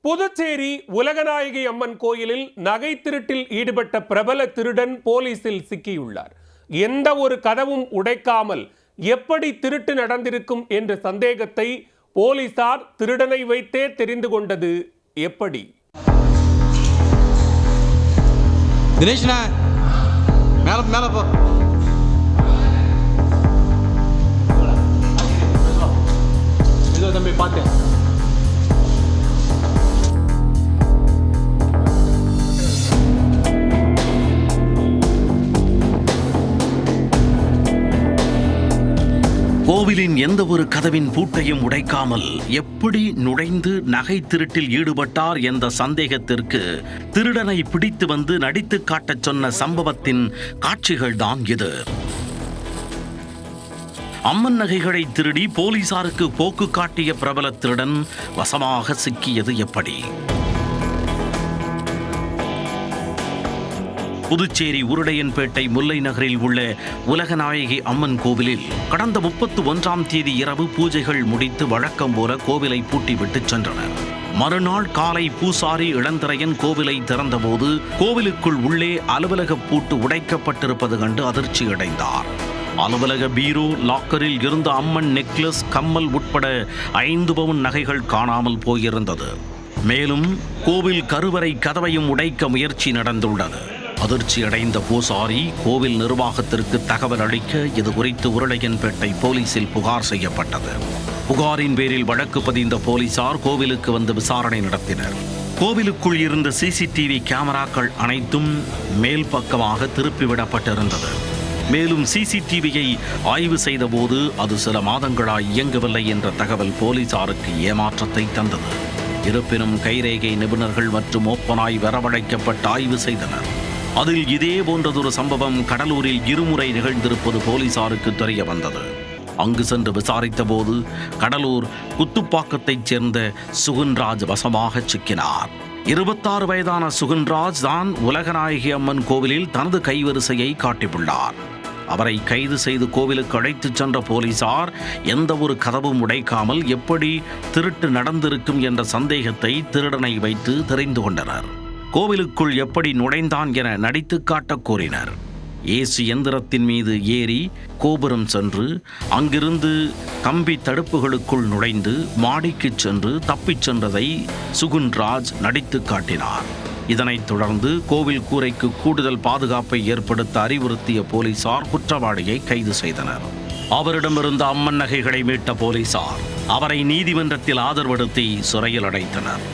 புதுச்சேரி உலகநாயகி அம்மன் கோயிலில் நகை திருட்டில் ஈடுபட்ட பிரபல திருடன் போலீசில் சிக்கியுள்ளார். எந்த ஒரு கதவும் உடைக்காமல் எப்படி திருட்டு நடந்திருக்கும் என்ற சந்தேகத்தை போலீசார் திருடனை வைத்தே தெரிந்து கொண்டது எப்படி? தினேஷ்னா மேல மேல போ. இதோ தம்பி பார்த்தேன். கோவிலின் எந்த ஒரு கதவின் பூட்டையும் உடைக்காமல் எப்படி நுழைந்து நகை திருட்டில் ஈடுபட்டார் என்ற சந்தேகத்திற்கு திருடனை பிடித்து வந்து நடித்து காட்டச் சொன்ன சம்பவத்தின் காட்சிகள் தான் இது. அம்மன் நகைகளை திருடி போலீசாருக்கு போக்கு காட்டிய பிரபல திருடன் வசமாக சிக்கியது எப்படி? புதுச்சேரி உருடையன்பேட்டை முல்லை நகரில் உள்ள உலகநாயகி அம்மன் கோவிலில் கடந்த 31ஆம் தேதி இரவு பூஜைகள் முடித்து வழக்கம் போல கோவிலை பூட்டிவிட்டு சென்றனர். மறுநாள் காலை பூசாரி இளந்திரையன் கோவிலை திறந்தபோது கோவிலுக்குள் உள்ளே அலுவலக பூட்டு உடைக்கப்பட்டிருப்பது கண்டு அதிர்ச்சியடைந்தார். அலுவலக பீரோ லாக்கரில் இருந்த அம்மன் நெக்லஸ், கம்மல் உட்பட 5 பவுன் நகைகள் காணாமல் போயிருந்தது. மேலும் கோவில் கருவறை கதவையும் உடைக்க முயற்சி நடந்துள்ளது. அதிர்ச்சியடைந்த பூசாரி கோவில் நிர்வாகத்திற்கு தகவல் அளிக்க இது குறித்து உருளையன்பேட்டை போலீசில் புகார் செய்யப்பட்டது. புகாரின் பேரில் வழக்கு பதிந்த போலீசார் கோவிலுக்கு வந்து விசாரணை நடத்தினர். கோவிலுக்குள் இருந்த சிசிடிவி கேமராக்கள் அனைத்தும் மேல் பக்கமாக திருப்பிவிடப்பட்டிருந்தது. மேலும் சிசிடிவியை ஆய்வு செய்தபோது அது சில மாதங்களாய் இயங்கவில்லை என்ற தகவல் போலீசாருக்கு ஏமாற்றத்தை தந்தது. இருப்பினும் கைரேகை நிபுணர்கள் மற்றும் ஓப்பனாய் வரவழைக்கப்பட்டு ஆய்வு செய்தனர். அதில் இதே போன்றதொரு சம்பவம் கடலூரில் 2 முறை நிகழ்ந்திருப்பது போலீசாருக்கு தெரிய வந்தது. அங்கு சென்று விசாரித்த போது கடலூர் குத்துப்பாக்கத்தைச் சேர்ந்த சுகுன்ராஜ் வசமாக சிக்கினார். 26 வயதான சுகுன்ராஜ் தான் உலகநாயகி அம்மன் கோவிலில் தனது கைவரிசையை காட்டியுள்ளார். அவரை கைது செய்து கோவிலுக்கு அழைத்துச் சென்ற போலீசார் எந்த ஒரு கதவும் உடைக்காமல் எப்படி திருட்டு நடந்திருக்கும் என்ற சந்தேகத்தை திருடனை வைத்து தெரிந்து கொண்டனர். கோவிலுக்குள் எப்படி நுழைந்தான் என நடித்து காட்ட கோரினர். ஏசு எந்திரத்தின் மீது ஏறி கோபுரம் சென்று அங்கிருந்து கம்பி தடுப்புகளுக்குள் நுழைந்து மாடிக்கு சென்று தப்பிச் சென்றதை சுகுன்ராஜ் நடித்து காட்டினார். இதனைத் தொடர்ந்து கோவில் கூரைக்கு கூடுதல் பாதுகாப்பை ஏற்படுத்த அறிவுறுத்திய போலீசார் குற்றவாளியை கைது செய்தனர். அவரிடமிருந்த அம்மன் நகைகளை மீட்ட போலீசார் அவரை நீதிமன்றத்தில் ஆஜர்படுத்தி சிறையில் அடைத்தனர்.